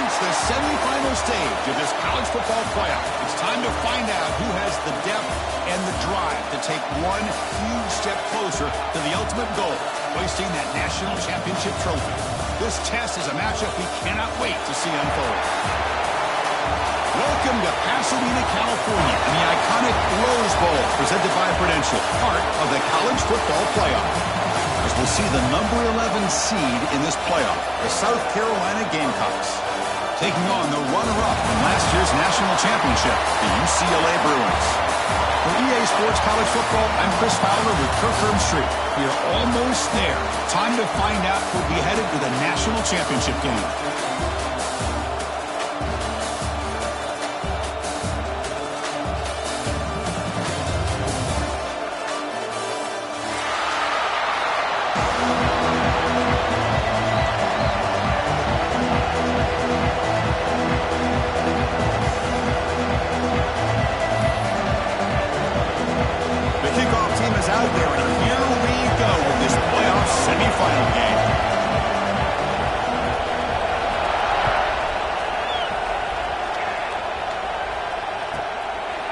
reached the semifinal stage of this college football playoff. It's time to find out who has the depth and the drive to take one huge step closer to the ultimate goal, hoisting that national championship trophy. This test is a matchup we cannot wait to see unfold. Welcome to Pasadena, California, and the iconic Rose Bowl, presented by Prudential, part of the college football playoff. As we'll see the number 11 seed in this playoff, the South Carolina Gamecocks, taking on the runner-up from last year's national championship, the UCLA Bruins. For EA Sports College Football, I'm Chris Fowler with Kirk Herbstreit. We're almost there. Time to find out who'll be headed to the national championship game.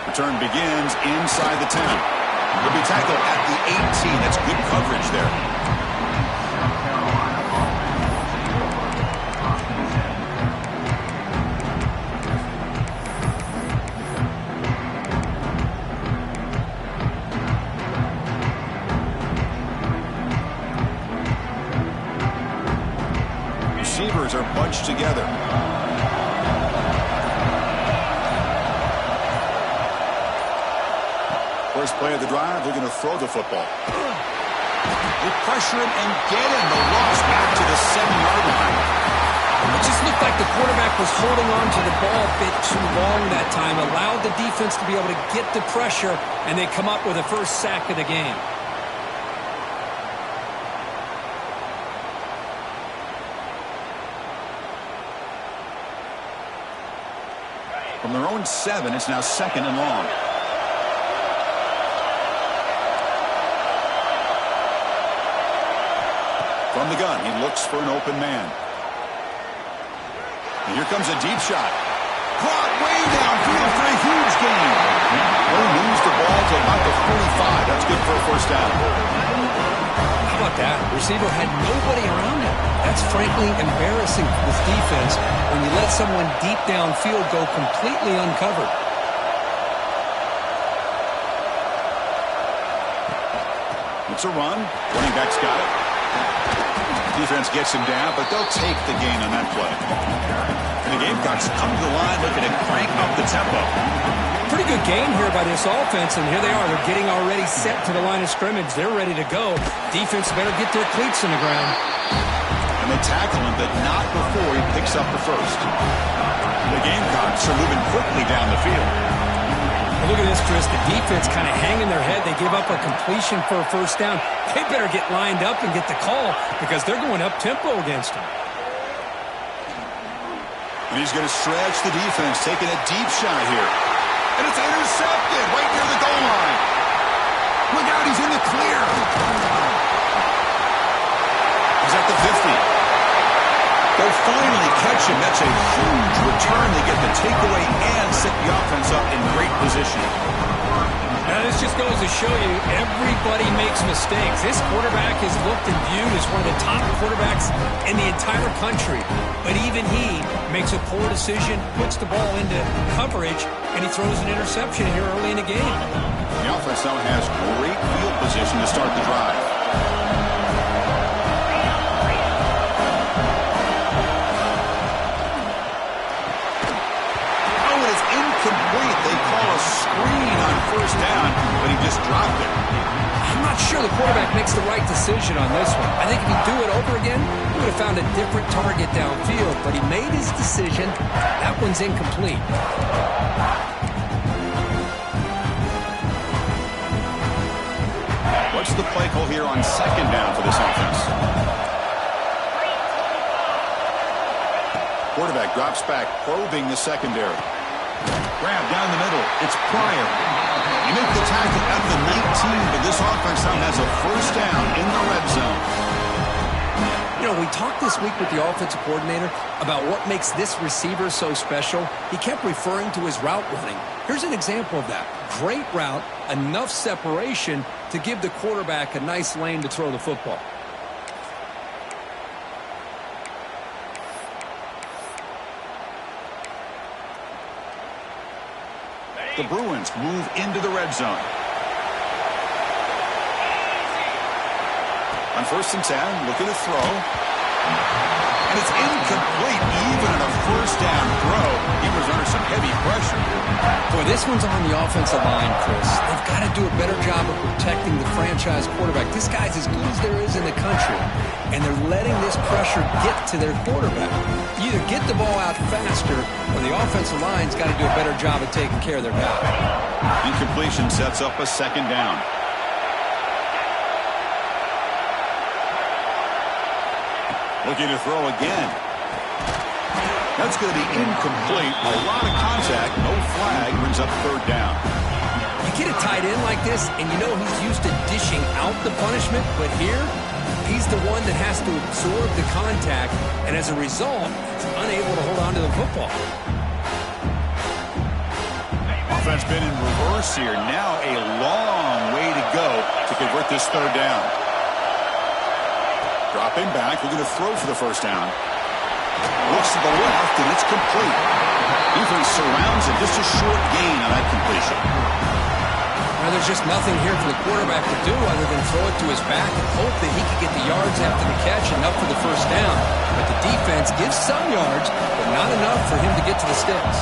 Return begins inside the 10. He'll be tackled at the 18. That's good coverage there. Receivers are bunched together. First play of the drive, we're going to throw the football. They pressure him and get him. The loss back to the 7-yard line. It just looked like the quarterback was holding on to the ball a bit too long that time, allowed the defense to be able to get the pressure, and they come up with a first sack of the game. From their own 7, it's now 2nd and long. From the gun, he looks for an open man. And here comes a deep shot. Caught way downfield for a huge gain. Well, moves the ball to about the 45. That's good for a first down. How about that? Receiver had nobody around him. That's frankly embarrassing for this defense when you let someone deep downfield go completely uncovered. It's a run. Running back's got it. Defense gets him down, but they'll take the gain on that play. And the Gamecocks come to the line looking to crank up the tempo. Pretty good game here by this offense, and here they are. They're getting already set to the line of scrimmage. They're ready to go. Defense better get their cleats in the ground. And they tackle him, but not before he picks up the first. The Gamecocks are moving quickly down the field. Well, look at this, Chris. The defense kind of hanging their head. They give up a completion for a first down. They better get lined up and get the call because they're going up-tempo against them. And he's going to stretch the defense, taking a deep shot here. And it's intercepted right near the goal line. Look out, he's in the clear. He's at the 50. They'll finally catch him. That's a huge return. They get the takeaway and set the offense up in great position. Now, this just goes to show you everybody makes mistakes. This quarterback is looked and viewed as one of the top quarterbacks in the entire country. But even he makes a poor decision, puts the ball into coverage, and he throws an interception here early in the game. The offense now has great field position to start the drive. Incomplete. They call a screen on first down, but he just dropped it. I'm not sure the quarterback makes the right decision on this one. I think if he'd do it over again, he would have found a different target downfield, but he made his decision. That one's incomplete. What's the play call here on second down for this offense? Quarterback drops back, probing the secondary. Grab down the middle. It's Pryor. You make the tackle at the 19, but this offense now has a first down in the red zone. You know, we talked a this week with the offensive coordinator about what makes this receiver so special? He kept referring to his route running. Here's an example of that. Great route, enough separation to give the quarterback a nice lane to throw the football. The Bruins move into the red zone. On 1st and 10, looking to throw. And it's incomplete, even in a first down throw. He was under some heavy pressure. Boy, this one's on the offensive line, Chris. They've got to do a better job of protecting the franchise quarterback. This guy's as good as there is in the country, and they're letting this pressure get to their quarterback. You either get the ball out faster, or the offensive line's got to do a better job of taking care of their guy. Incompletion sets up a 2nd down. Looking to throw again. That's going to be incomplete. A lot of contact. No flag. Brings up 3rd down. You get a tight end like this, and you know he's used to dishing out the punishment, but here, he's the one that has to absorb the contact, and as a result, he's unable to hold on to the football. Offense been in reverse here. Now a long way to go to convert this 3rd down. Dropping back, looking to throw for the 1st down. Looks to the left, and it's complete. Defense surrounds it. Just a short gain on that completion. Now, there's just nothing here for the quarterback to do other than throw it to his back and hope that he can get the yards after the catch enough for the 1st down. But the defense gives some yards, but not enough for him to get to the sticks.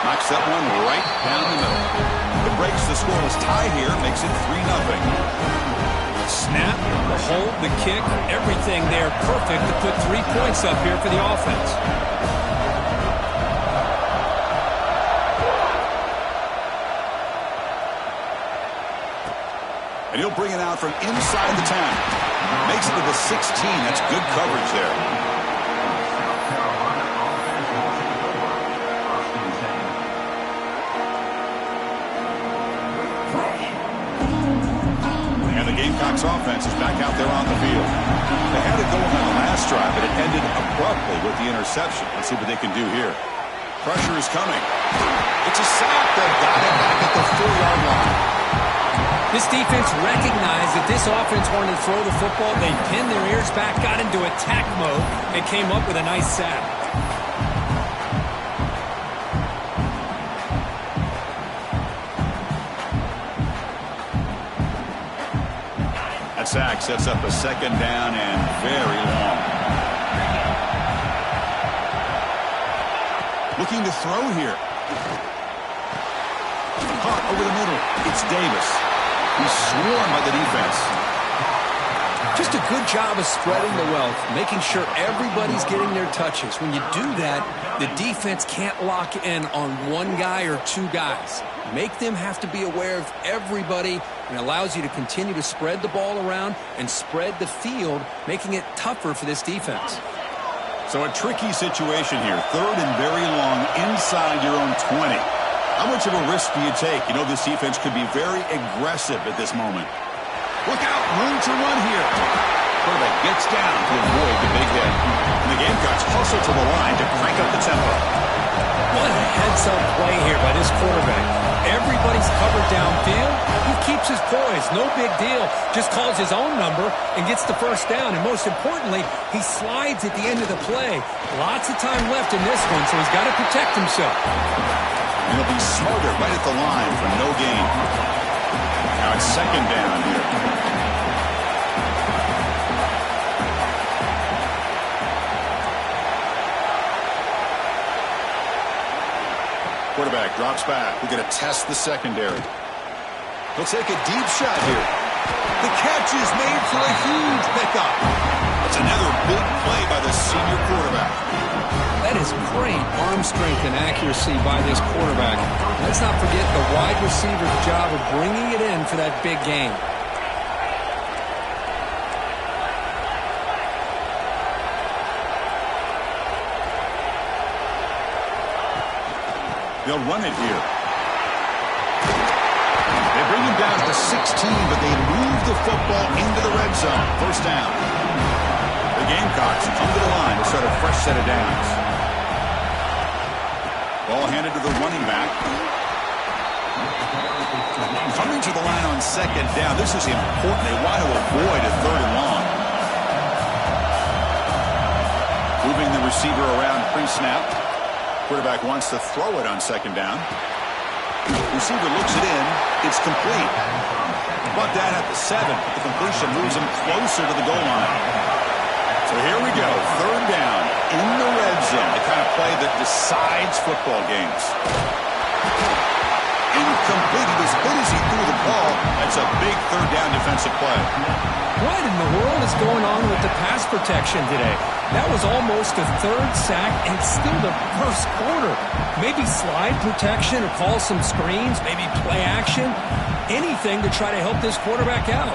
Knocks that one right down the middle. It breaks the scoreless tie here, makes it 3-0. Snap, the hold, the kick, everything there perfect to put 3 points up here for the offense. And he'll bring it out from inside the 10. Makes it to the 16. That's good coverage there. Gamecocks offense is back out there on the field. They had it going on the last drive, but it ended abruptly with the interception. Let's see what they can do here. Pressure is coming. It's a sack. They got it back at the 4-yard line. This defense recognized that this offense wanted to throw the football. They pinned their ears back, got into attack mode, and came up with a nice sack. Sack sets up a 2nd down and very long. Looking to throw here. Caught over the middle. It's Davis. He's swarmed by the defense. Just a good job of spreading the wealth, making sure everybody's getting their touches. When you do that, the defense can't lock in on one guy or 2 guys. Make them have to be aware of everybody, and allows you to continue to spread the ball around and spread the field, making it tougher for this defense. So a tricky situation here. 3rd and very long inside your own 20. How much of a risk do you take? You know this defense could be very aggressive at this moment. Look out, room to run here. Quarterback gets down to avoid the big hit. And the Gamecocks hustle to the line to crank up the tempo. What a heads-up play here by this quarterback. Everybody's covered downfield. He keeps his poise. No big deal. Just calls his own number and gets the 1st down. And most importantly, he slides at the end of the play. Lots of time left in this one, so he's got to protect himself. And he'll be smarter right at the line for no gain. Now it's 2nd down here. Quarterback drops back. We're going to test the secondary. He'll take a deep shot here. The catch is made for a huge pickup. That's another big play by the senior quarterback. That is great arm strength and accuracy by this quarterback. Let's not forget the wide receiver's job of bringing it in for that big game. They'll run it here. They bring him down at the but they move the football into the red zone. First down. The Gamecocks come to the line to start a fresh set of downs. Ball handed to the running back. Coming to the line on second down. This is important. They want to avoid a third and long. Moving the receiver around pre-snap. Quarterback wants to throw it on second down. Receiver looks it in. It's complete. Brought down at the 7. The completion moves him closer to the goal line. So here we go. Third down in the red zone. The kind of play that decides football games. Incomplete. As good as he threw the ball, that's a big third down defensive play. What in the world is going on with the pass protection today? That was almost a third sack and still the first quarter. Maybe slide protection or call some screens, maybe play action, anything to try to help this quarterback out.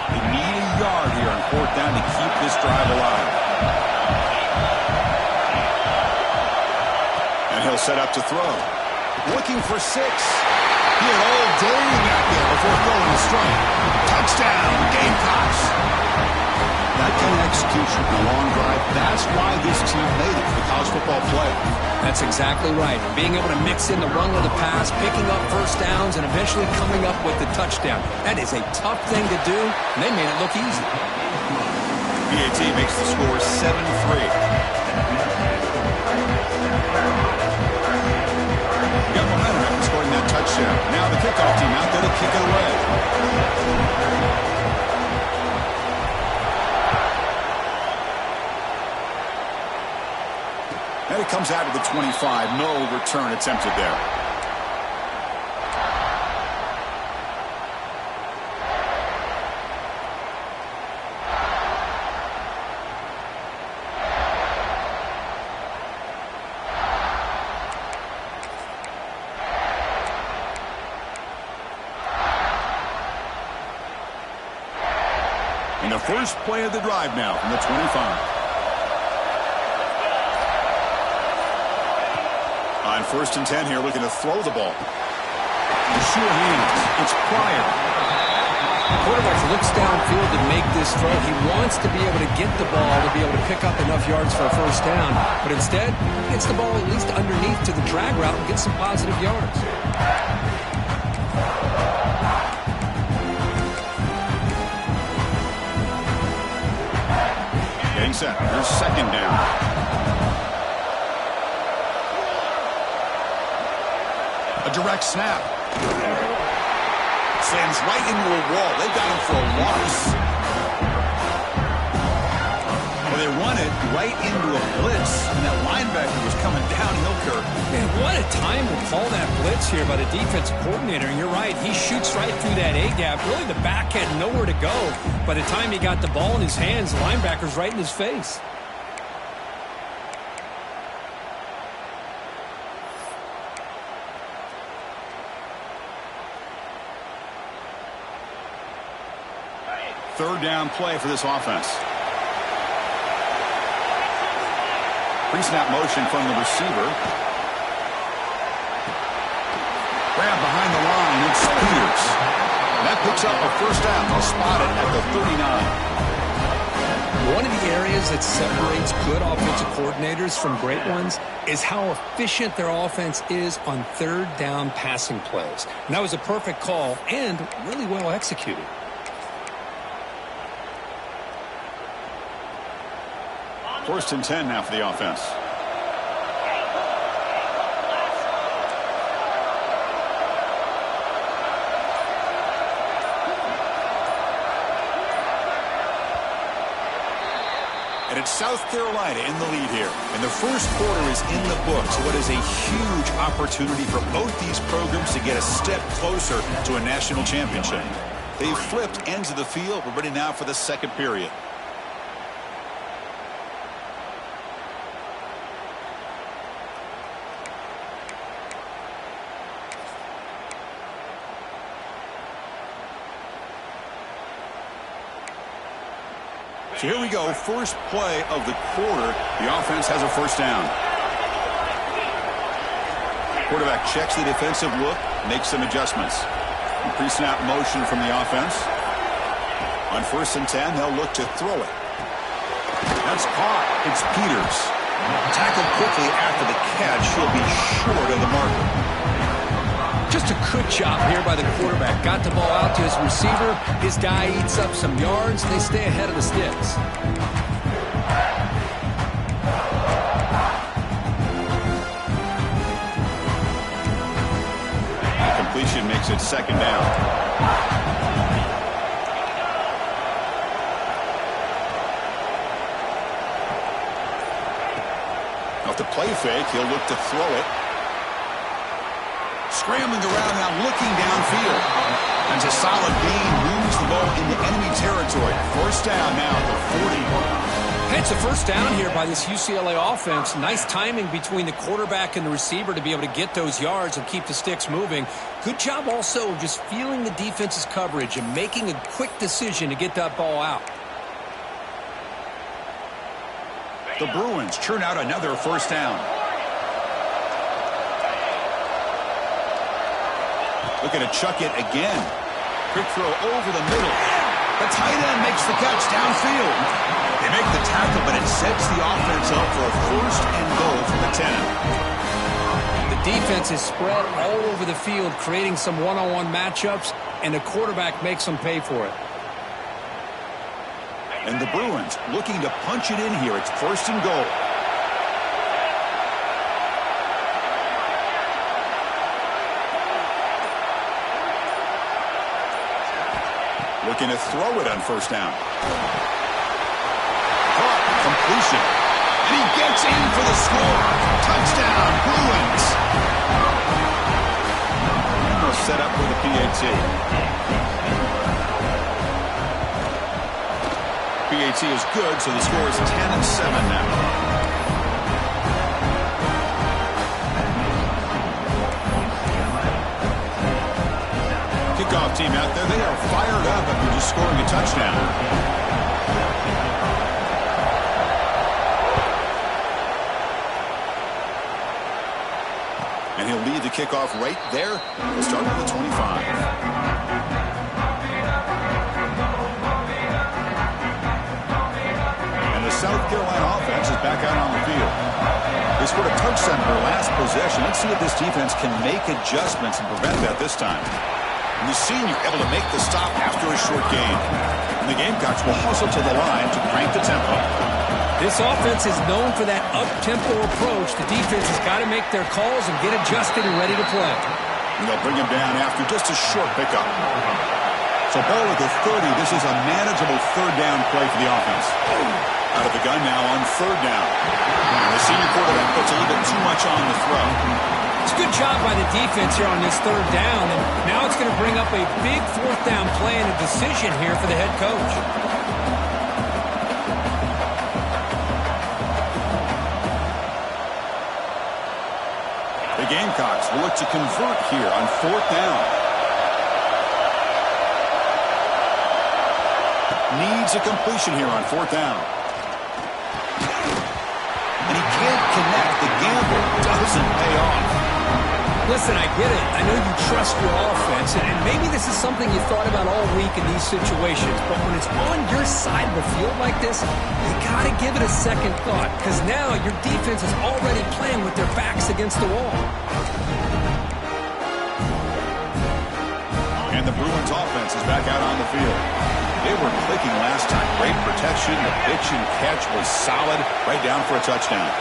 They need a yard here on fourth down to keep this drive alive. And he'll set up to throw. Looking for 6. He had all day back there before throwing the strike. Touchdown, Gamecocks. That kind of execution in a long drive, that's why this team made it for the college football playoff. That's exactly right. Being able to mix in the run with the pass, picking up first downs, and eventually coming up with the touchdown. That is a tough thing to do, and they made it look easy. PAT makes the score 7-3. Got momentum after scoring that touchdown. Now the kickoff team out there to kick it away. And it comes out to the 25. No return attempted there. And the first play of the drive now from the 25. On first and 10 here, looking to throw the ball. The sure hands. It's Pryor. The quarterback looks downfield to make this throw. He wants to be able to get the ball to be able to pick up enough yards for a first down. But instead, he gets the ball at least underneath to the drag route and gets some positive yards. Getting set. Here's second down. A direct snap. Slams right into a wall. They got him for a loss. Well, they run it right into a blitz, and that linebacker was coming downhill, Kirk. Man, what a time to call that blitz here by the defensive coordinator. And you're right, he shoots right through that A-gap. Really, the back had nowhere to go. By the time he got the ball in his hands, the linebacker's right in his face. Third down play for this offense. Pre-snap motion from the receiver. Grab behind the line. It's Spears. That picks up a first down. They'll spot it at the 39. One of the areas that separates good offensive coordinators from great ones is how efficient their offense is on third down passing plays. And that was a perfect call and really well executed. First and 10 now for the offense. And it's South Carolina in the lead here. And the first quarter is in the books. What is a huge opportunity for both these programs to get a step closer to a national championship. They've flipped ends of the field. We're ready now for the second period. So here we go, first play of the quarter. The offense has a first down. Quarterback checks the defensive look, makes some adjustments. Pre-snap motion from the offense. On 1st and 10, they'll look to throw it. That's caught. It's Peters. Tackled quickly after the catch. He'll be short of the marker. Just a good job here by the quarterback. Got the ball out to his receiver. His guy eats up some yards. They stay ahead of the sticks. Completion makes it 2nd down. Off the play fake, he'll look to throw it. Scrambling around now, looking downfield. That's a solid gain, moves the ball into enemy territory. First down now at the 40. It's a first down here by this UCLA offense. Nice timing between the quarterback and the receiver to be able to get those yards and keep the sticks moving. Good job also of just feeling the defense's coverage and making a quick decision to get that ball out. The Bruins churn out another first down. Looking to chuck it again. Quick throw over the middle. The tight end makes the catch downfield. They make the tackle, but it sets the offense up for a first and goal from the 10. The defense is spread all over the field, creating some one-on-one matchups, and the quarterback makes them pay for it. And the Bruins looking to punch it in here. It's 1st and goal. Looking to throw it on 1st down. Completion. And he gets in for the score. Touchdown, Bruins. And they'll set up with the PAT. PAT is good, so the score is 10-7 now. Kickoff team out there, they are fired up after just scoring a touchdown. And he'll lead the kickoff right there. We'll start with the 25. And the South Carolina offense is back out on the field. They scored a touchdown in their last possession. Let's see if this defense can make adjustments and prevent that this time. And the senior able to make the stop after a short gain. And the Gamecocks will hustle to the line to crank the tempo. This offense is known for that up-tempo approach. The defense has got to make their calls and get adjusted and ready to play. And they'll bring him down after just a short pickup. So ball at the 30. This is a manageable 3rd down play for the offense. Out of the gun now on 3rd down. And the senior quarterback puts a little bit too much on the throw. It's a good job by the defense here on this 3rd down, and now it's going to bring up a big 4th down play and a decision here for the head coach. The Gamecocks will look to convert here on 4th down. Needs a completion here on 4th down. And he can't connect. The gamble doesn't pay off. Listen, I get it. I know you trust your offense, and maybe this is something you thought about all week in these situations, but when it's on your side of the field like this, you got to give it a second thought, because now your defense is already playing with their backs against the wall. And the Bruins offense is back out on the field. They were clicking last time. Great protection. The pitch and catch was solid. Right down for a touchdown.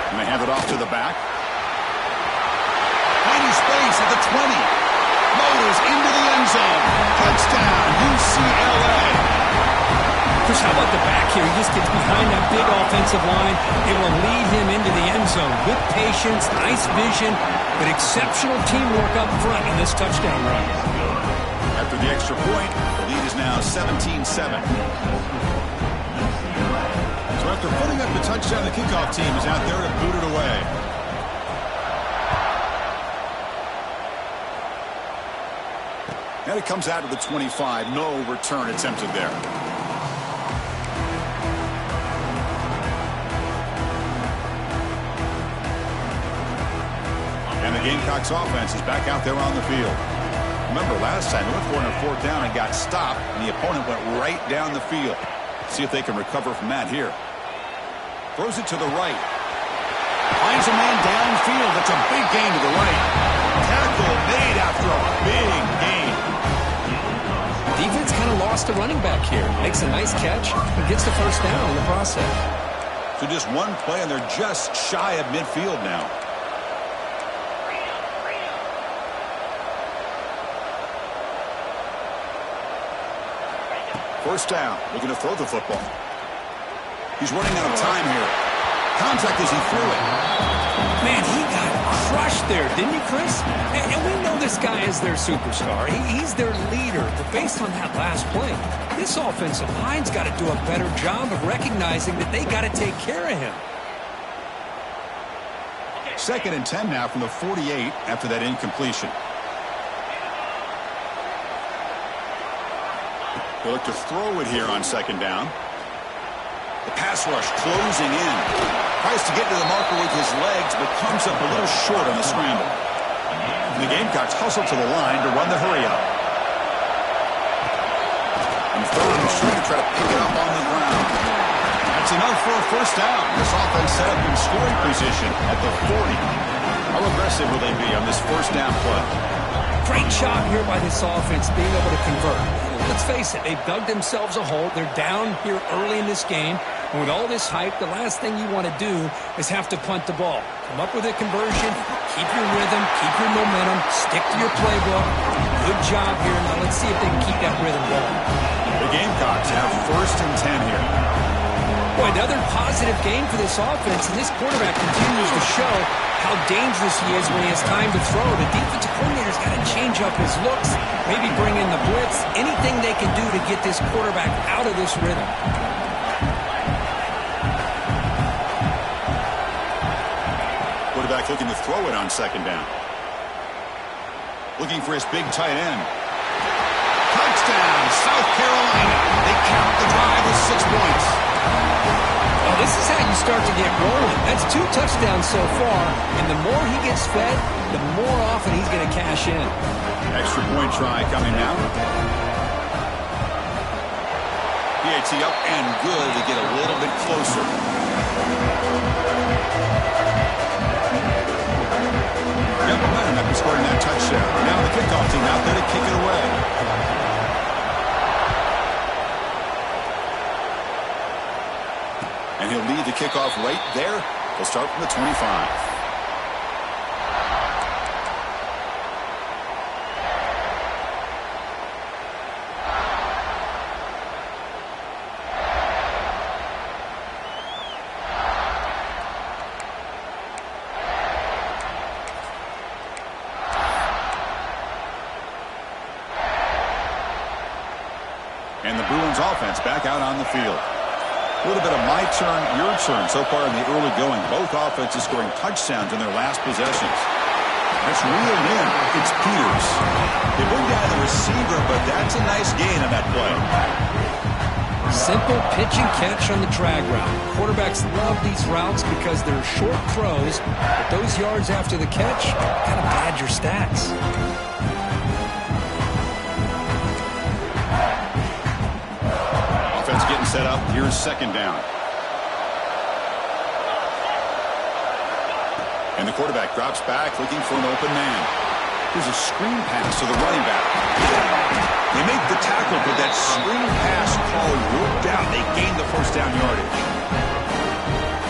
And they hand it off to the back. Tiny space at the 20. Motors into the end zone. Touchdown, UCLA. Chris, how about the back here? He just gets behind that big offensive line, able to lead him into the end zone. Good patience, nice vision, but exceptional teamwork up front in this touchdown run. After the extra point, the lead is now 17-7. So after putting up the touchdown, the kickoff team is out there to boot it away. And it comes out of the 25. No return attempted there. And the Gamecocks offense is back out there on the field. Remember last time they went for it on 4th down and got stopped, and the opponent went right down the field. See if they can recover from that here. Throws it to the right. Finds a man downfield. That's a big gain to the right. Tackle made after a big gain. Defense kind of lost a running back here. Makes a nice catch and gets the first down in the process. So just one play, and they're just shy of midfield now. First down, looking to throw the football. He's running out of time here. Contact as he threw it. Man, he got crushed there, didn't he, Chris? And we know this guy is their superstar. He's their leader. But based on that last play, this offensive line's got to do a better job of recognizing that they got to take care of him. 2nd and 10 now from the 48 after that incompletion. They look to throw it here on 2nd down. The pass rush closing in. Tries to get to the marker with his legs, but comes up a little short on the scramble. And the Gamecocks hustle to the line to run the hurry up. And 3rd and short to try to pick it up on the ground. That's enough for a first down. This offense set up in scoring position at the 40. How aggressive will they be on this first down play? Great job here by this offense being able to convert. Let's face it, they've dug themselves a hole. They're down here early in this game. And with all this hype, the last thing you want to do is have to punt the ball. Come up with a conversion, keep your rhythm, keep your momentum, stick to your playbook. Good job here. Now let's see if they can keep that rhythm going. The Gamecocks have 1st and 10 here. Boy, another positive game for this offense, and this quarterback continues to show how dangerous he is when he has time to throw. The defensive coordinator's got to change up his looks, maybe bring in the blitz, anything they can do to get this quarterback out of this rhythm. Quarterback looking to throw it on 2nd down. Looking for his big tight end. Touchdown, South Carolina. They count the drive with 6 points. Well, this is how you start to get rolling. That's 2 touchdowns so far, and the more he gets fed, the more often he's going to cash in. Extra point try coming now. PAT up and good to get a little bit closer. Got momentum after scoring that touchdown. Now the kickoff team out there to kick it away. And he'll lead the kickoff right there. They'll start from the 25. And the Bruins offense back out on the field. A little bit of my turn, your turn so far in the early going. Both offenses scoring touchdowns in their last possessions. That's reeled in. It's Peters. They bring down the receiver, but that's a nice gain on that play. Simple pitch and catch on the drag route. Quarterbacks love these routes because they're short throws, but those yards after the catch kind of pad your stats. Offense getting set up. Here's 2nd down. And the quarterback drops back looking for an open man. Here's a screen pass to the running back. They make the tackle, but that screen pass call worked out. They gained the first down yardage.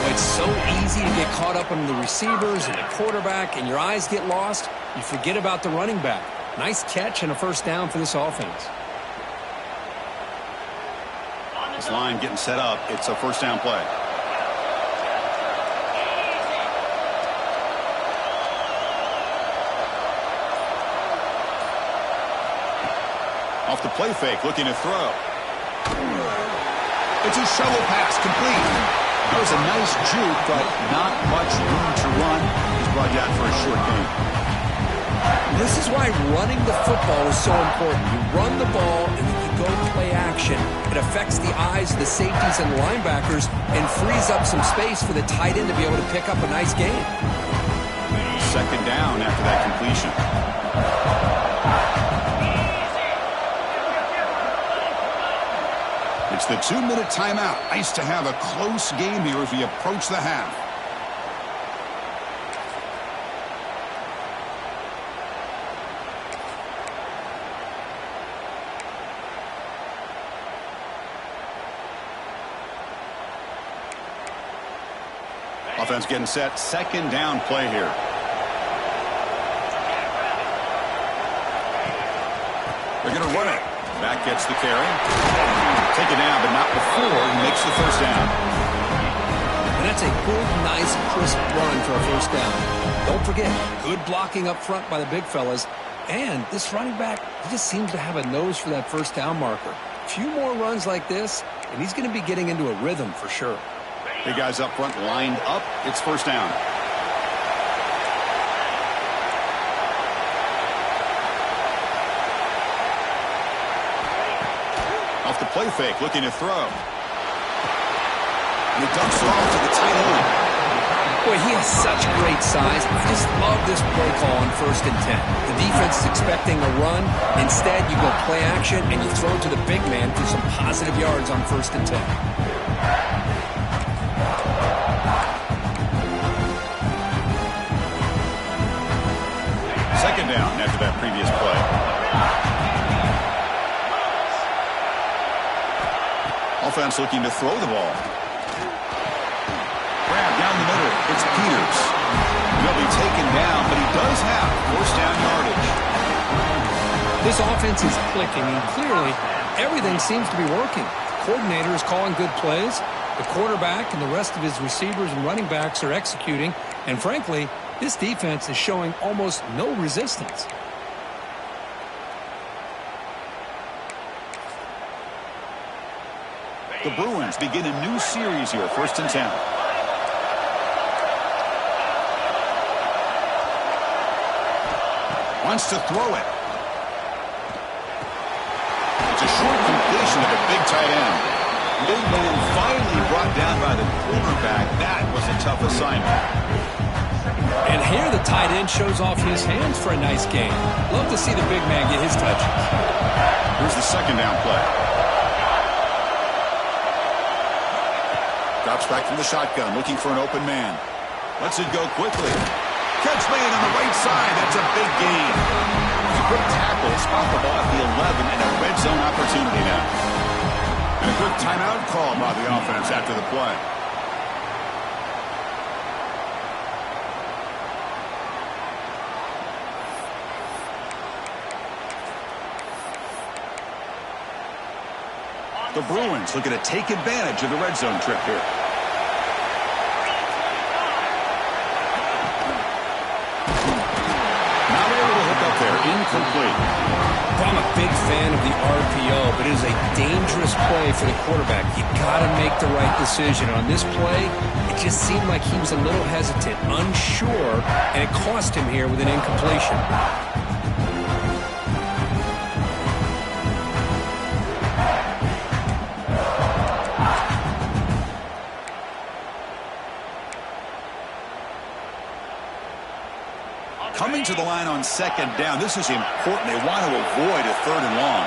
It's so easy to get caught up in the receivers and the quarterback, and your eyes get lost. You forget about the running back. Nice catch and a first down for this offense. This line getting set up. It's a first down play. Off the play fake, looking to throw. It's a shovel pass, complete. That was a nice juke, but not much room to run. He's brought down for a short gain. this is why running the football is so important. You run the ball and then you go play action. It affects the eyes of the safeties and linebackers and frees up some space for the tight end to be able to pick up a nice gain. Second down after that completion. It's the 2-minute timeout. Nice to have a close game here as we approach the half. Offense getting set. Second down play here. They're going to run it. Back gets the carry. Take it down, but not before he makes the first down. And that's a good, nice, crisp run for a first down. Don't forget, good blocking up front by the big fellas. And this running back, he just seems to have a nose for that first down marker. A few more runs like this, and he's going to be getting into a rhythm for sure. Big guys up front lined up. It's first down. Off the play fake, looking to throw. And he dumps it off to the tight end. Boy, he has such great size. I just love this play call on 1st and 10. The defense is expecting a run. Instead, you go play action, and you throw it to the big man for some positive yards on 1st and 10. Second down after that previous play. Offense looking to throw the ball. Grab down the middle. It's Peters. He'll be taken down, but he does have first down yardage. This offense is clicking, and clearly everything seems to be working. The coordinator is calling good plays. The quarterback and the rest of his receivers and running backs are executing. And frankly, this defense is showing almost no resistance. The Bruins begin a new series here, 1st and 10. Wants to throw it. It's a short completion of a big tight end. Big man finally brought down by the quarterback. That was a tough assignment. And here the tight end shows off his hands for a nice game. Love to see the big man get his touches. Here's the second down play. Drops back from the shotgun, looking for an open man. Lets it go quickly. Catch made on the right side. That's a big gain. A quick tackle, spot the ball at the 11, and a red zone opportunity now. And a quick timeout call by the offense after the play. The Bruins looking to take advantage of the red zone trip here. Not able to hook up there. Incomplete. Well, I'm a big fan of the RPO, but it is a dangerous play for the quarterback. You got to make the right decision. On this play, it just seemed like he was a little hesitant, unsure, and it cost him here with an incompletion. Coming to the line on second down. This is important. They want to avoid a 3rd and long.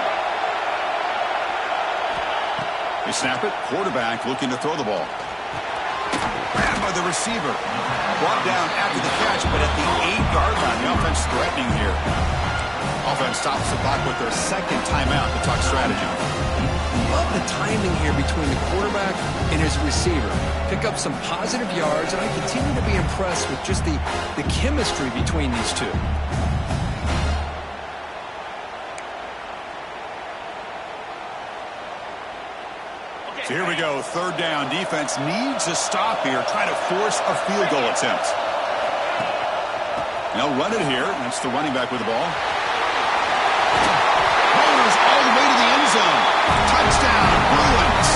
They snap it. Quarterback looking to throw the ball. Grabbed by the receiver. Brought down after the catch, but at the 8-yard line. The offense threatening here. Offense stops the clock with their second timeout to talk strategy. Love the timing here between the quarterback and his receiver. Pick up some positive yards, and I continue to be impressed with just the chemistry between these two. So here we go, 3rd down. Defense needs a stop here, trying to force a field goal attempt. They'll run it here. That's the running back with the ball. Rolls all the way to the end zone. Touchdown, Bruins.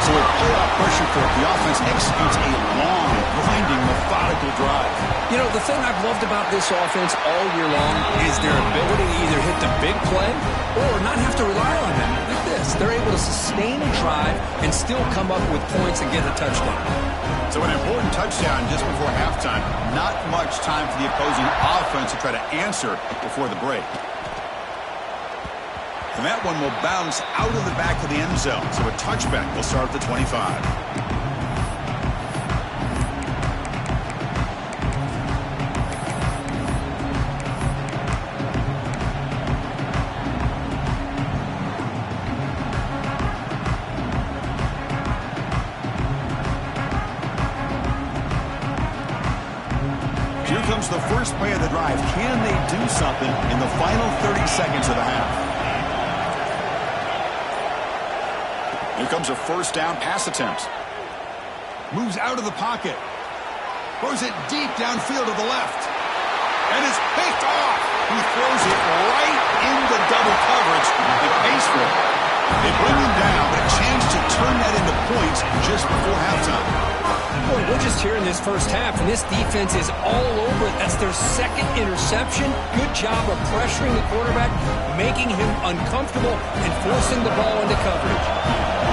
So with playoff pressure for it, the offense executes a long, grinding, methodical drive. Yeah, You know, the thing I've loved about this offense all year long is their ability to either hit the big play or not have to rely on them. Like this, they're able to sustain a drive and still come up with points and get a touchdown. So an important touchdown just before halftime. Not much time for the opposing offense to try to answer before the break. And that one will bounce out of the back of the end zone. So a touchback will start at the 25. Here comes the first play of the drive. Can they do something in the final 30 seconds of the half? Here comes a first down pass attempt. Moves out of the pocket. Throws it deep downfield to the left. And it's picked off. He throws it right into double coverage. He pays for it. They bring him down, but a chance to turn that into points just before halftime. Boy, we're just here in this first half, and this defense is all over it. That's their second interception. Good job of pressuring the quarterback, making him uncomfortable, and forcing the ball into coverage.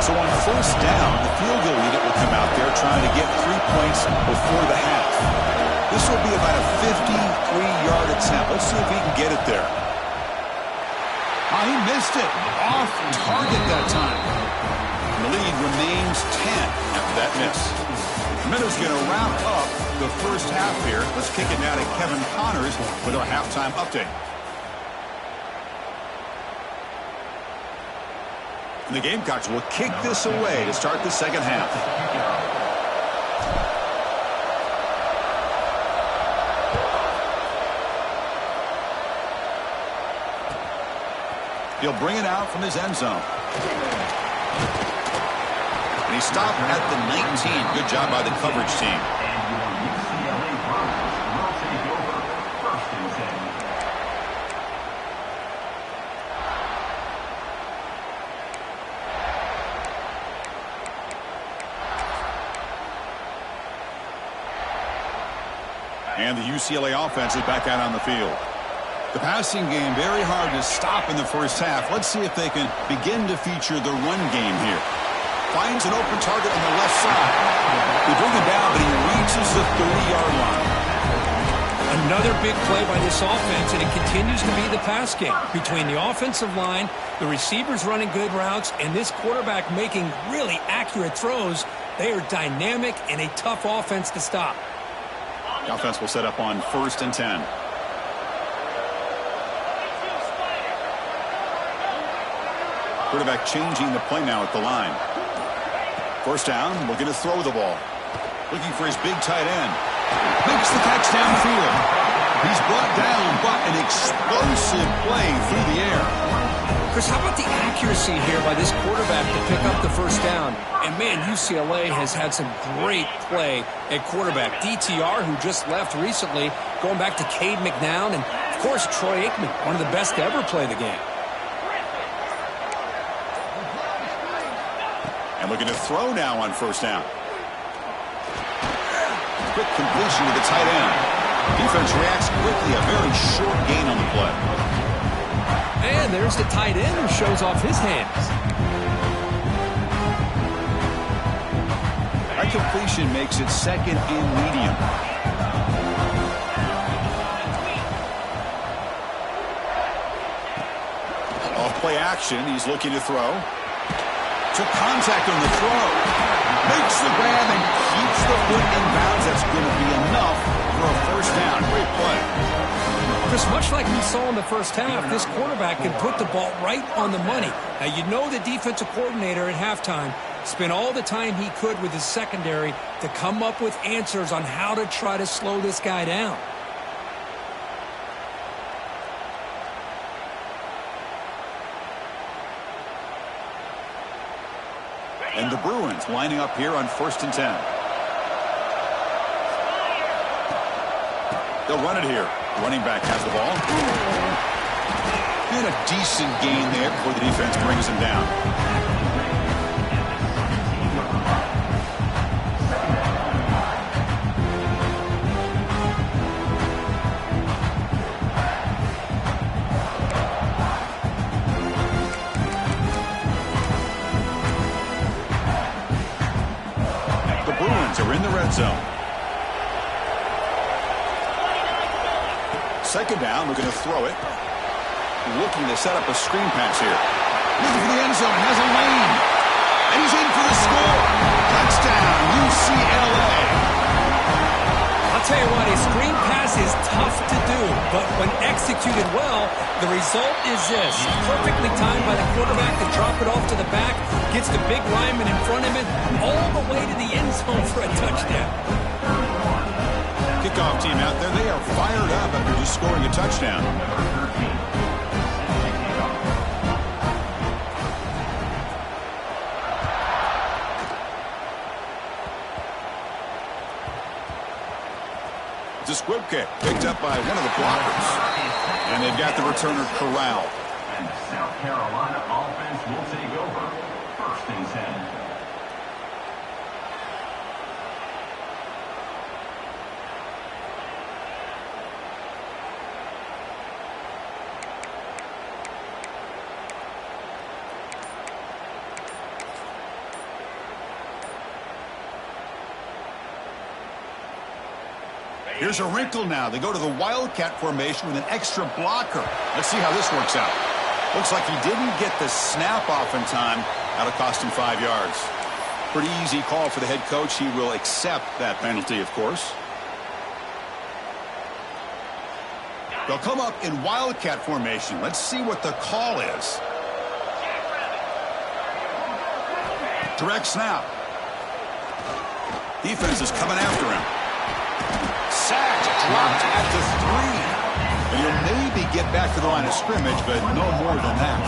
So on first down, the field goal unit will come out there trying to get 3 points before the half. This will be about a 53-yard attempt. Let's see if he can get it there. He missed it. Off target that time. And the lead remains 10 after that miss. Minnows going to wrap up the first half here. Let's kick it now to Kevin Connors with our halftime update. And the Gamecocks will kick this away to start the second half. He'll bring it out from his end zone. And he stopped at the 19. Good job by the coverage team. And the UCLA offense is back out on the field. The passing game very hard to stop in the first half. Let's see if they can begin to feature the run game here. Finds an open target on the left side. They bring him down, but he reaches the 30-yard line. Another big play by this offense, and it continues to be the pass game. Between the offensive line, the receivers running good routes, and this quarterback making really accurate throws, they are dynamic and a tough offense to stop. The offense will set up on 1st and 10. Quarterback changing the play now at the line. First down, looking to throw the ball. Looking for his big tight end. Makes the catch downfield. He's brought down, but an explosive play through the air. Chris, how about the accuracy here by this quarterback to pick up the first down? And, man, UCLA has had some great play at quarterback. DTR, who just left recently, going back to Cade McNown, and, of course, Troy Aikman, one of the best to ever play the game. And looking to throw now on first down. Quick completion to the tight end. Defense reacts quickly. A very short gain on the play. And there's the tight end who shows off his hands. That completion makes it 2nd and medium. Off play action. He's looking to throw. Took contact on the throw. Makes the grab and keeps the foot in bounds. That's going to be enough for a first down. Great play. Chris, much like we saw in the first half, this quarterback can put the ball right on the money. Now, you know the defensive coordinator at halftime spent all the time he could with his secondary to come up with answers on how to try to slow this guy down. And the Bruins lining up here on 1st and 10. They'll run it here. Running back has the ball. And a decent gain there before the defense brings him down. in the red zone. Second down, we're going to throw it. Looking to set up a screen pass here. Looking for the end zone, has a lane. And he's in for the score. Touchdown, UCLA. I'll tell you what, a screen pass is tough to do, but when executed well, the result is this. Perfectly timed by the quarterback to drop it off to the back, gets the big lineman in front of him, all the way to the end zone for a touchdown. Kickoff team out there, they are fired up after just scoring a touchdown. It's a squib kick picked up by one of the blockers. And they've got the returner corralled. And South Carolina offense will take over. 1st and 10. Here's a wrinkle now. They go to the Wildcat formation with an extra blocker. Let's see how this works out. Looks like he didn't get the snap off in time. That'll cost him 5 yards. Pretty easy call for the head coach. He will accept that penalty, of course. They'll come up in Wildcat formation. Let's see what the call is. Direct snap. Defense is coming after him. Sacked, dropped at the 3. And he'll maybe get back to the line of scrimmage, but no more than that.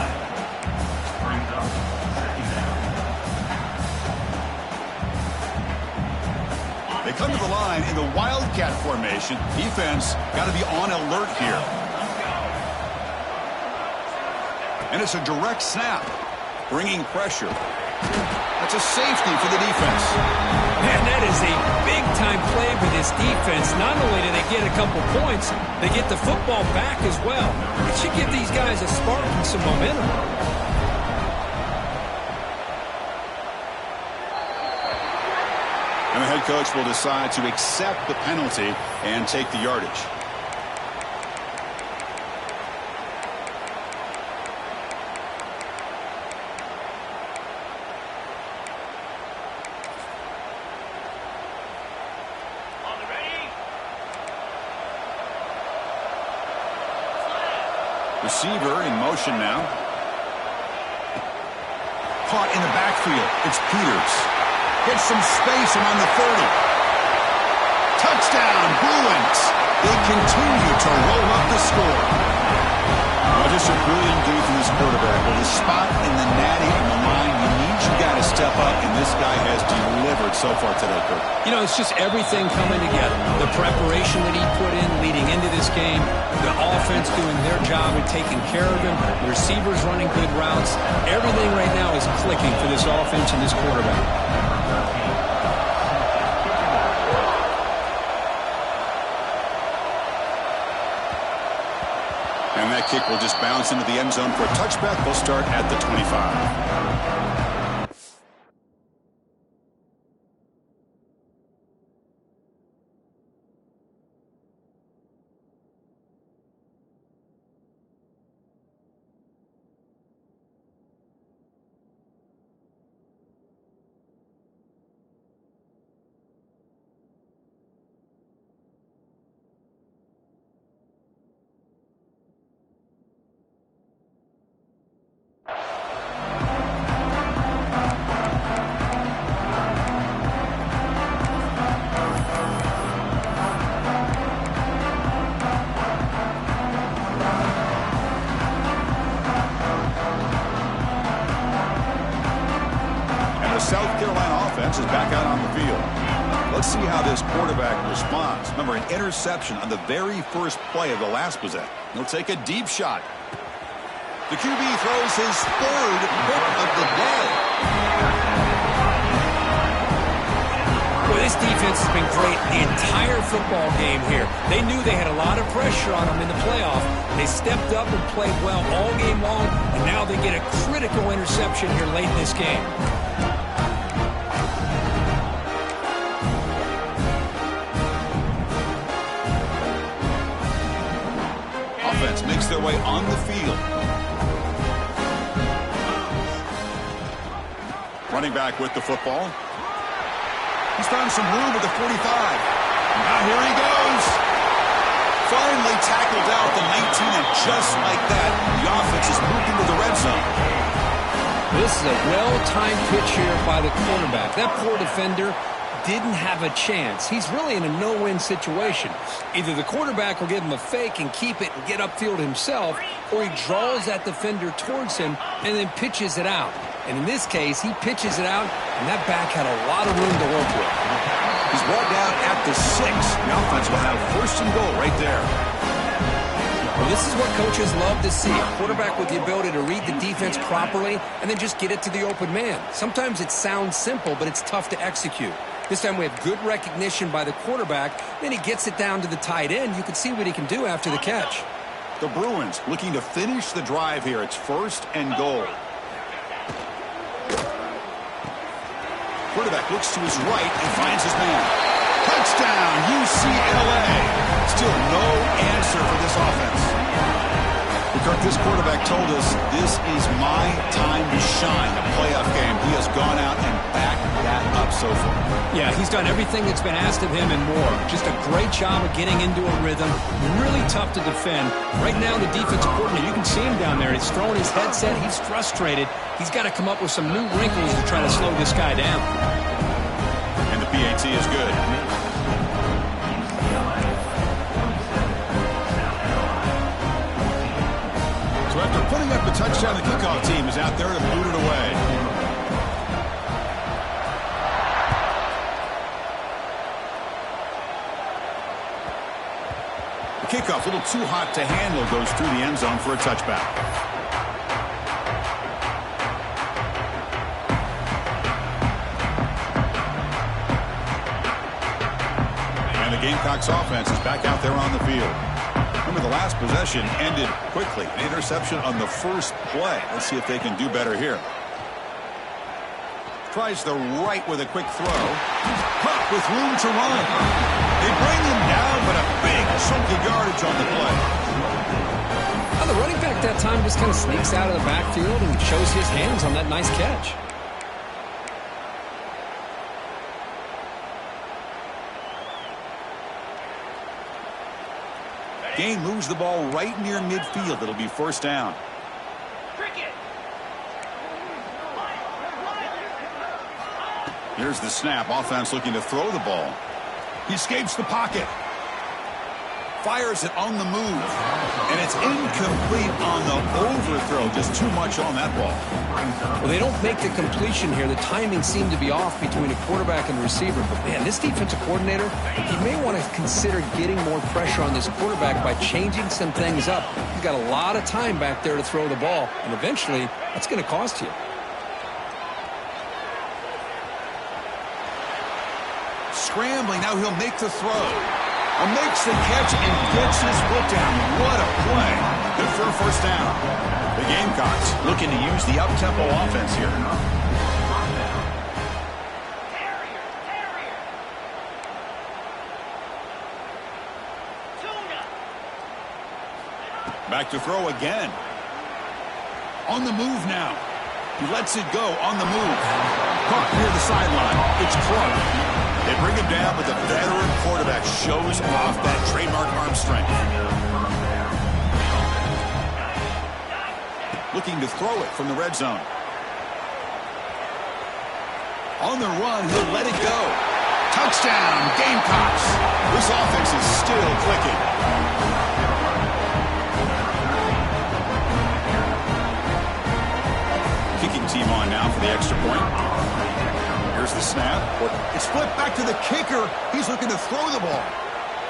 They come to the line in the Wildcat formation. Defense got to be on alert here. And it's a direct snap, bringing pressure. That's a safety for the defense. Man, that is a big-time play for this defense. Not only do they get a couple points, they get the football back as well. It should give these guys a spark and some momentum. And the head coach will decide to accept the penalty and take the yardage. Receiver in motion now. Caught in the backfield. It's Peters. Gets some space around the 30. Touchdown, Bruins. They continue to roll up the score. Well, just a brilliant day from this quarterback. With the spot in the natty on the line, you need your guy to step up, and this guy has delivered so far today, Kirk. You know, it's just everything coming together. The preparation that he put in leading into this game, the offense doing their job and taking care of him, the receivers running good routes. Everything right now is clicking for this offense and this quarterback. And that kick will just bounce into the end zone for a touchback. They'll start at the 25. South Carolina offense is back out on the field. Let's see how this quarterback responds. Remember, an interception on the very first play of the last possession. He'll take a deep shot. The QB throws his 3rd pick of the day. Well, this defense has been great the entire football game here. They knew they had a lot of pressure on them in the playoff. They stepped up and played well all game long, and now they get a critical interception here late in this game. their way on the field. Running back with the football. He's found some room at the 45. Now here he goes. Finally tackled out the 19, and just like that, the offense has moved into the red zone. This is a well-timed pitch here by the quarterback. That poor defender didn't have a chance. He's really in a no-win situation. Either the quarterback will give him a fake and keep it and get upfield himself, or he draws that defender towards him and then pitches it out. And in this case, he pitches it out, and that back had a lot of room to work with. He's brought down at the 6. The offense will have first and goal right there. Well, this is what coaches love to see. A quarterback with the ability to read the defense properly and then just get it to the open man. Sometimes it sounds simple, but it's tough to execute. This time we have good recognition by the quarterback. Then he gets it down to the tight end. You can see what he can do after the catch. The Bruins looking to finish the drive here. It's first and goal. Quarterback looks to his right and finds his man. Touchdown, UCLA. Still no answer for this offense. Kirk, this quarterback told us this is my time to shine. A playoff game. He has gone out and backed that up so far. Yeah, he's done everything that's been asked of him and more. Just a great job of getting into a rhythm. Really tough to defend. Right now, the defensive coordinator, you can see him down there. He's throwing his headset. He's frustrated. He's got to come up with some new wrinkles to try to slow this guy down. And the PAT is good. So after putting up the touchdown, the kickoff team is out there to boot it away. The kickoff, a little too hot to handle, goes through the end zone for a touchback. And the Gamecocks offense is back out there on the field. Remember, the last possession ended quickly. An interception on the first play. Let's see if they can do better here. Tries the right with a quick throw. Puck with room to run. They bring him down, but a big chunk of yardage on the play. Now the running back that time just kind of sneaks out of the backfield and shows his hands on that nice catch. Gain moves the ball right near midfield. It'll be first down. Here's the snap. Offense looking to throw the ball. He escapes the pocket. Fires it on the move. And it's incomplete on the overthrow. Just too much on that ball. Well, they don't make the completion here. The timing seemed to be off between a quarterback and a receiver. But, man, this defensive coordinator, he may want to consider getting more pressure on this quarterback by changing some things up. He's got a lot of time back there to throw the ball. And eventually, that's going to cost you. Scrambling. Now he'll make the throw. Makes the catch and gets his foot down. What a play. Good for a first down. The Gamecocks looking to use the up-tempo offense here. Back to throw again. On the move now. He lets it go on the move. Caught near the sideline. It's Clark. They bring him down, but the veteran quarterback shows off that trademark arm strength. Looking to throw it from the red zone. On the run, he'll let it go. Touchdown, Gamecocks. This offense is still clicking. Kicking team on now for the extra point. Here's the snap. It's flipped back to the kicker. He's looking to throw the ball.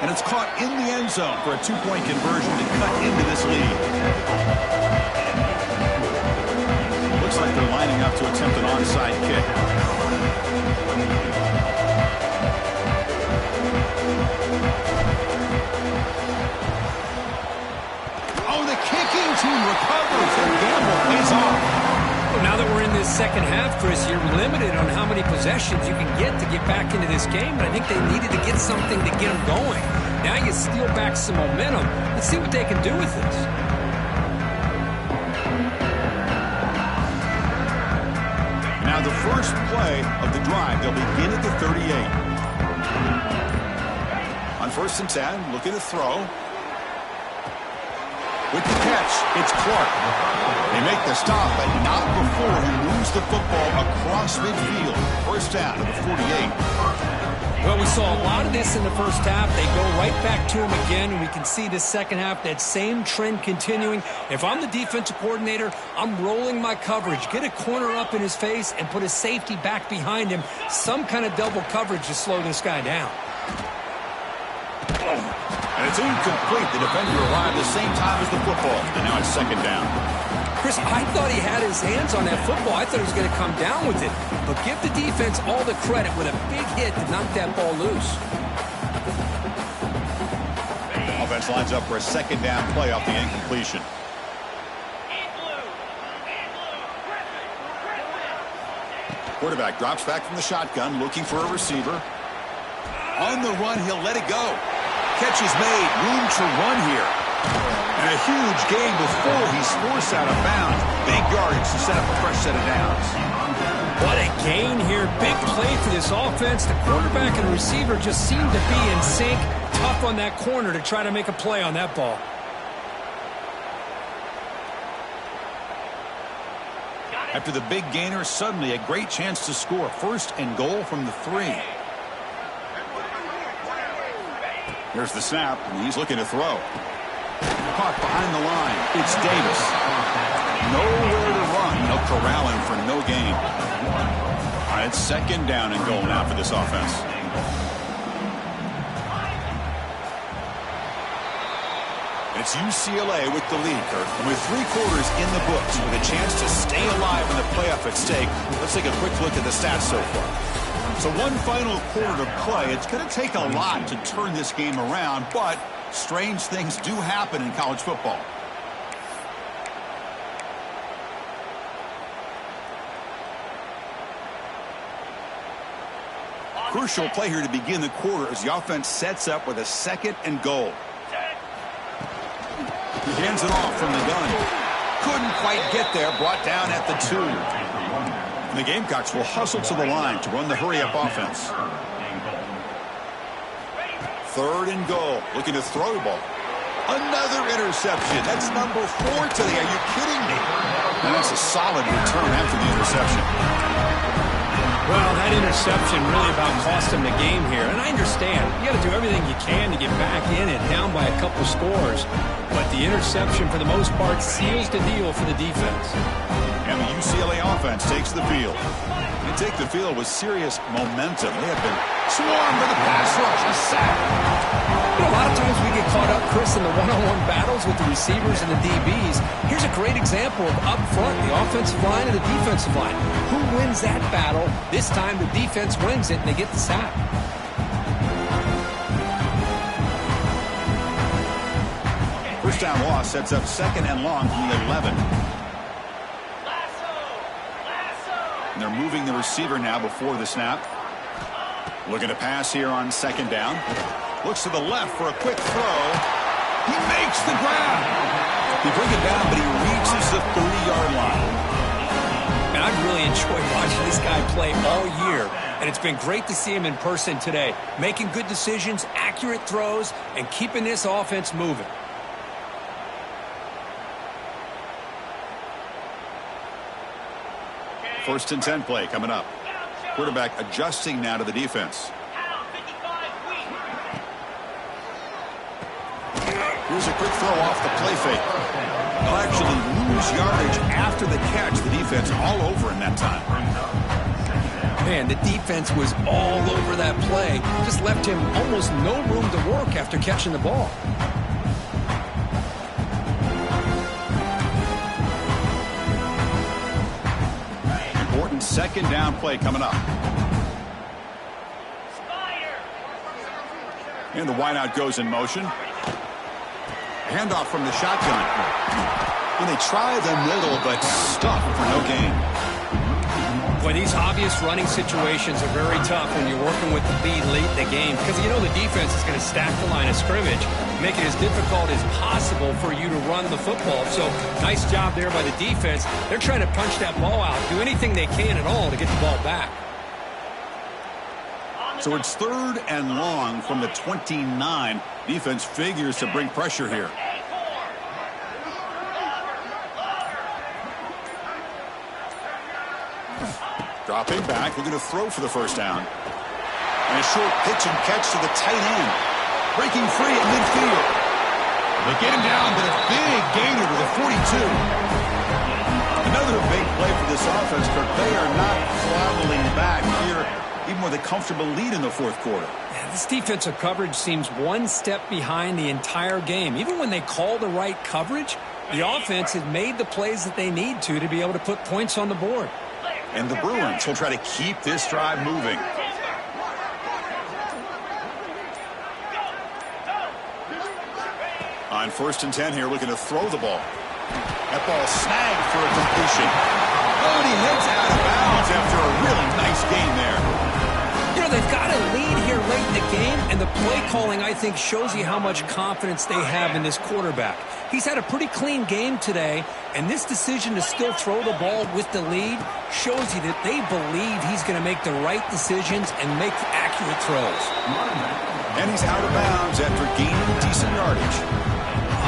And it's caught in the end zone for a two-point conversion to cut into this lead. Looks like they're lining up to attempt an onside kick. Oh, the kicking team recovers. The gamble pays off. Now that we're in this second half, Chris, you're limited on how many possessions you can get to get back into this game. But I think they needed to get something to get them going. Now you steal back some momentum. Let's see what they can do with this. the first play of the drive. They'll begin at the 38. On 1st and 10, looking to throw. With the catch, it's Clark. They make the stop, but not before he moves the football across midfield. First down to the 48. Well, we saw a lot of this in the first half. They go right back to him again, and we can see the second half, that same trend continuing. If I'm the defensive coordinator, I'm rolling my coverage. Get a corner up in his face and put a safety back behind him. Some kind of double coverage to slow this guy down. And it's incomplete. The defender arrived the same time as the football. And now it's second down. Chris, I thought he had his hands on that football. I thought he was going to come down with it. But give the defense all the credit with a big hit to knock that ball loose. Offense lines up for a second down play off the incompletion. Quarterback drops back from the shotgun, looking for a receiver. On the run, he'll let it go. Catch is made. Room to run here. And a huge gain before he's forced out of bounds. Big yardage to set up a fresh set of downs. What a gain here. Big play for this offense. The quarterback and the receiver just seem to be in sync. Tough on that corner to try to make a play on that ball. After the big gainer, suddenly a great chance to score. 1st and goal from the 3. Here's the snap, and he's looking to throw. Caught behind the line. It's Davis. Nowhere to run. They'll corral him for no gain. All right, second down and goal now for this offense. It's UCLA with the lead, Kirk. And with 3 quarters in the books, with a chance to stay alive in the playoff at stake, let's take a quick look at the stats so far. So one final quarter to play. It's going to take a lot to turn this game around, but strange things do happen in college football. Crucial play here to begin the quarter as the offense sets up with a 2nd and goal. He hands it off from the gun. Couldn't quite get there. Brought down at the 2. And the Gamecocks will hustle to the line to run the hurry-up offense. 3rd and goal. Looking to throw the ball. Another interception. That's number 4 today. Are you kidding me? And that's a solid return after the interception. Well, that interception really about cost him the game here. And I understand. You got to do everything you can to get back in and down by a couple scores. But the interception, for the most part, seals the deal for the defense. And the UCLA offense takes the field. They take the field with serious momentum. They have been swarmed by the pass rush. A sack. You know, a lot of times we get caught up, Chris, in the one-on-one battles with the receivers and the DBs. Here's a great example of up front, the offensive line and the defensive line. Who wins that battle? This time the defense wins it and they get the sack. First down loss sets up 2nd and long from the 11. And they're moving the receiver now before the snap. Looking to pass here on 2nd down. Looks to the left for a quick throw. He makes the grab. He brings it down, but he reaches the 30-yard line. And I've really enjoyed watching this guy play all year. And it's been great to see him in person today. Making good decisions, accurate throws, and keeping this offense moving. First and 10 play coming up. Quarterback adjusting now to the defense. Here's a quick throw off the play fake. They'll actually lose yardage after the catch. The defense all over in that time. Man, the defense was all over that play. Just left him almost no room to work after catching the ball. Important 2nd down play coming up. And the wideout goes in motion. Handoff from the shotgun. And they try the middle, but stuck for no gain. Boy, these obvious running situations are very tough when you're working with the lead late in the game because you know the defense is going to stack the line of scrimmage. make it as difficult as possible for you to run the football. So nice job there by the defense. They're trying to punch that ball out, do anything they can at all to get the ball back. So it's 3rd and long from the 29. Defense figures to bring pressure here. Dropping back, looking to throw for the first down. And a short pitch and catch to the tight end. Breaking free at midfield. They get him down, but a big gainer to the 42. Another big play for this offense, Kirk. They are not throttling back here, even with a comfortable lead in the 4th quarter. Yeah, this defensive coverage seems one step behind the entire game. Even when they call the right coverage, the offense has made the plays that they need to be able to put points on the board. And the Bruins will try to keep this drive moving. On 1st and 10 here, looking to throw the ball. That ball snagged for a completion. Oh, and he heads out of bounds after a really nice game there. You know, they've got a lead here late in the game, and the play calling, I think, shows you how much confidence they have in this quarterback. He's had a pretty clean game today, and this decision to still throw the ball with the lead shows you that they believe he's going to make the right decisions and make accurate throws. And he's out of bounds after gaining decent yardage.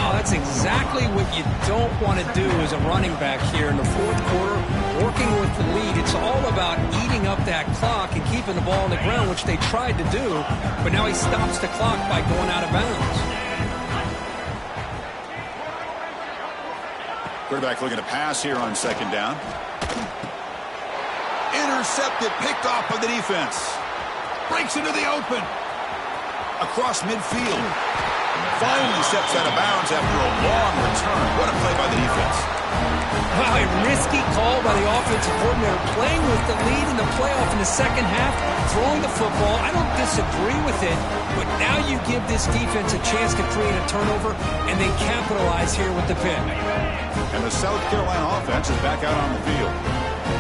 Oh, that's exactly what you don't want to do as a running back here in the 4th quarter. Working with the lead, it's all about eating up that clock and keeping the ball on the ground, which they tried to do, but now he stops the clock by going out of bounds. Quarterback looking to pass here on 2nd down. Intercepted, picked off by the defense. Breaks into the open. Across midfield. Finally steps out of bounds after a long return. What a play by the defense. Wow, a risky call by the offensive coordinator, playing with the lead in the playoff in the 2nd half, throwing the football. I don't disagree with it, but now you give this defense a chance to create a turnover, and they capitalize here with the pick. And the South Carolina offense is back out on the field.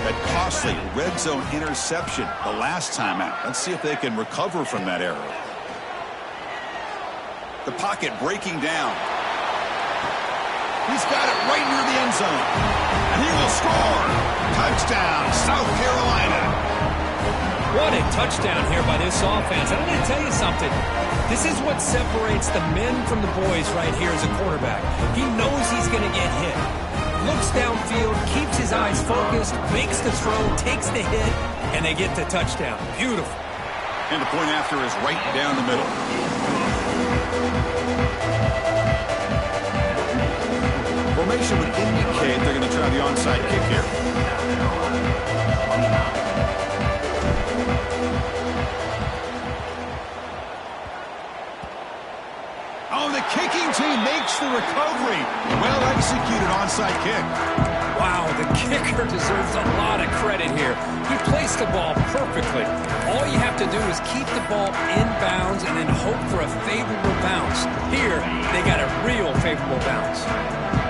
That costly red zone interception the last time out. Let's see if they can recover from that error. The pocket breaking down. He's got it right near the end zone. And he will score. Touchdown, South Carolina. What a touchdown here by this offense. And I'm going to tell you something. This is what separates the men from the boys right here as a quarterback. He knows he's going to get hit. Looks downfield, keeps his eyes focused, makes the throw, takes the hit, and they get the touchdown. Beautiful. And the point after is right down the middle. Formation would indicate they're going to try the onside kick here. Oh, the kicking team makes the recovery. Well executed onside kick. Wow, the kicker deserves a lot of credit here. He placed the ball perfectly. All you have to do is keep the ball in bounds and then hope for a favorable bounce. Here, they got a real favorable bounce.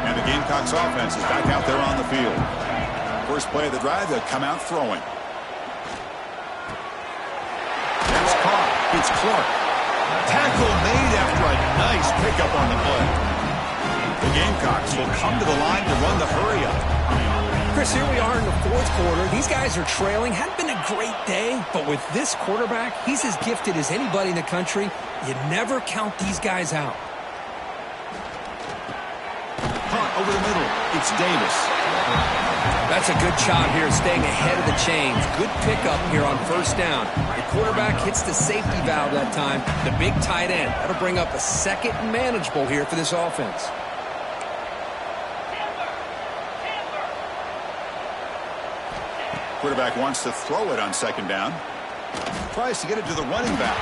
And the Gamecocks offense is back out there on the field. First play of the drive, they'll come out throwing. That's caught. It's Clark. Tackle made after a nice pickup on the play. The Gamecocks will come to the line to run the hurry-up. Chris, here we are in the 4th quarter. These guys are trailing. Hadn't been a great day, but with this quarterback, he's as gifted as anybody in the country. You never count these guys out. Punt over the middle. It's Davis. That's a good shot here, staying ahead of the chains. Good pickup here on 1st down. The quarterback hits the safety valve that time. The big tight end. That'll bring up a 2nd and manageable here for this offense. Quarterback wants to throw it on 2nd down. Tries to get it to the running back.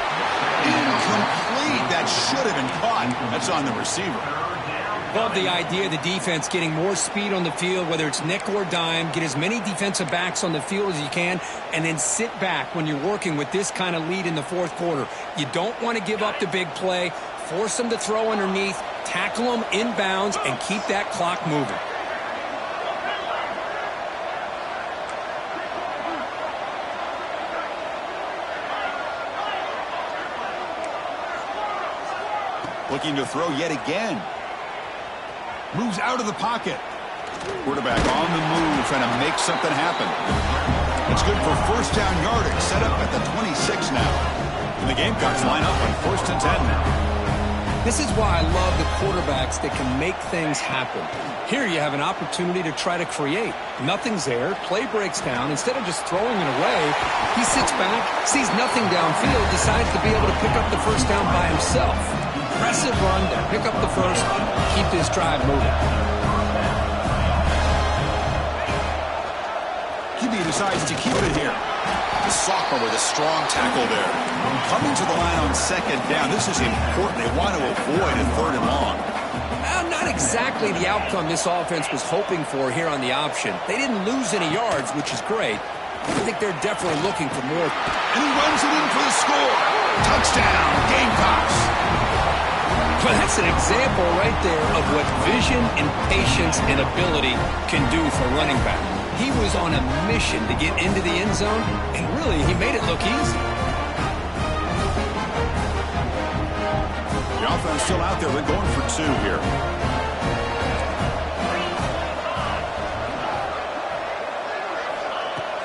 Incomplete. That should have been caught. That's on the receiver. Love the idea of the defense getting more speed on the field, whether it's nickel or dime. Get as many defensive backs on the field as you can, and then sit back when you're working with this kind of lead in the 4th quarter. You don't want to give up the big play. Force them to throw underneath, tackle them in bounds, and keep that clock moving. Looking to throw yet again. Moves out of the pocket. Quarterback on the move, trying to make something happen. It's good for first down yardage, set up at the 26 now. And the Gamecocks line up on 1st and 10 now. This is why I love the quarterbacks that can make things happen. Here you have an opportunity to try to create. Nothing's there. Play breaks down. Instead of just throwing it away, he sits back, sees nothing downfield, decides to be able to pick up the first down by himself. Impressive run to pick up the first, keep this drive moving. QB decides to keep it here. The sophomore with a strong tackle there. Coming to the line on 2nd down. This is important. They want to avoid a 3rd and long. Not exactly the outcome this offense was hoping for here on the option. They didn't lose any yards, which is great. I think they're definitely looking for more. And he runs it in for the score. Touchdown, Gamecocks. Well, that's an example right there of what vision and patience and ability can do for running back. He was on a mission to get into the end zone, and really, he made it look easy. The offense still out there. They're going for 2 here.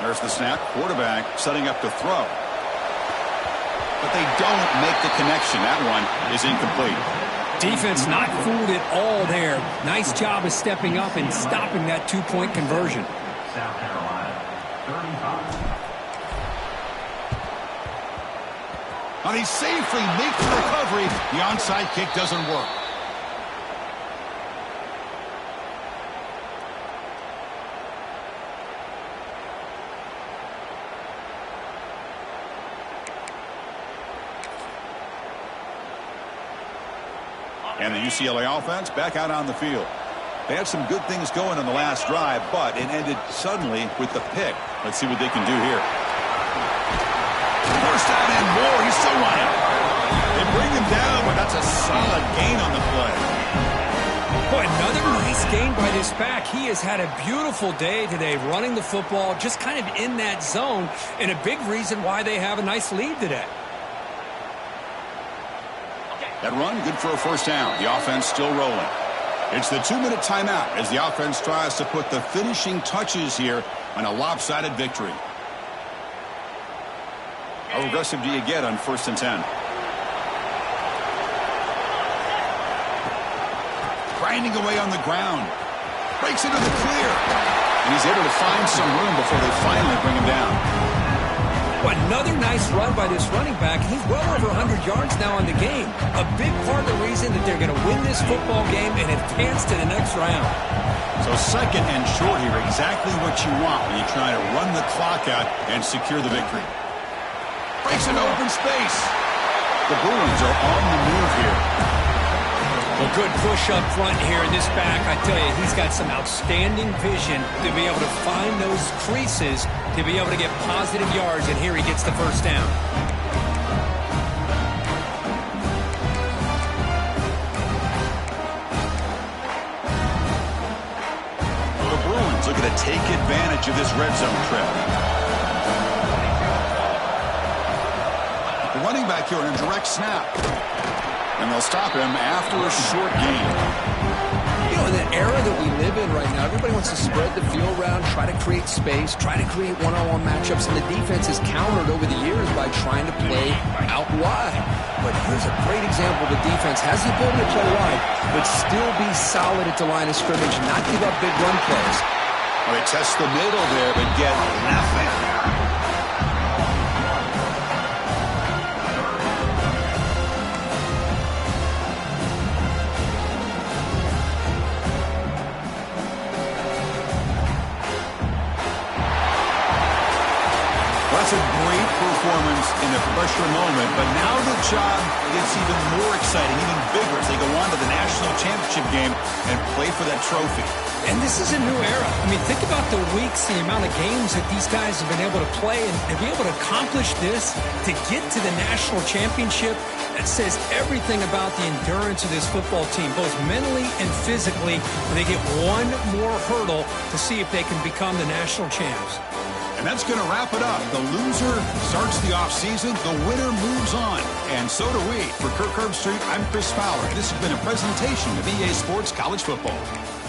There's the snap. Quarterback setting up to throw. But they don't make the connection. That one is incomplete. Defense not fooled at all there. Nice job of stepping up and stopping that 2-point conversion. South Carolina, 35. And he safely makes the recovery. The onside kick doesn't work. And the UCLA offense back out on the field. They had some good things going on the last drive, but it ended suddenly with the pick. Let's see what they can do here. First down and more. He's still running. They bring him down, but that's a solid gain on the play. Boy, another nice gain by this back. He has had a beautiful day today running the football, just kind of in that zone, and a big reason why they have a nice lead today. That run, good for a first down. The offense still rolling. It's the 2-minute timeout as the offense tries to put the finishing touches here on a lopsided victory. How aggressive do you get on 1st and 10? Grinding away on the ground. Breaks into the clear. And he's able to find some room before they finally bring him down. Well, another nice run by this running back. He's well over 100 yards now in the game. A big part of the reason that they're going to win this football game and advance to the next round. So 2nd and short here, exactly what you want when you try to run the clock out and secure the victory. Breaks into open space. The Bruins are on the move here. A good push up front here in this back. I tell you, he's got some outstanding vision to be able to find those creases, to be able to get positive yards, and here he gets the first down. The Bruins looking to take advantage of this red zone trip. The running back here in a direct snap. And they'll stop him after a short gain. You know, in the era that we live in right now, everybody wants to spread the field around, try to create space, try to create one-on-one matchups, and the defense has countered over the years by trying to play out wide. But here's a great example. The defense has the ability to play wide, but still be solid at the line of scrimmage, not give up big run plays. Well, they test the middle there, but get nothing. That's a great performance in the pressure moment, but now the job gets even more exciting, even bigger as they go on to the national championship game and play for that trophy. And this is a new era. I mean, think about the weeks, the amount of games that these guys have been able to play, and to be able to accomplish this, to get to the national championship, that says everything about the endurance of this football team, both mentally and physically. And they get one more hurdle to see if they can become the national champs. And that's going to wrap it up. The loser starts the offseason. The winner moves on. And so do we. For Kirk Herbstreit, I'm Chris Fowler. This has been a presentation of EA Sports College Football.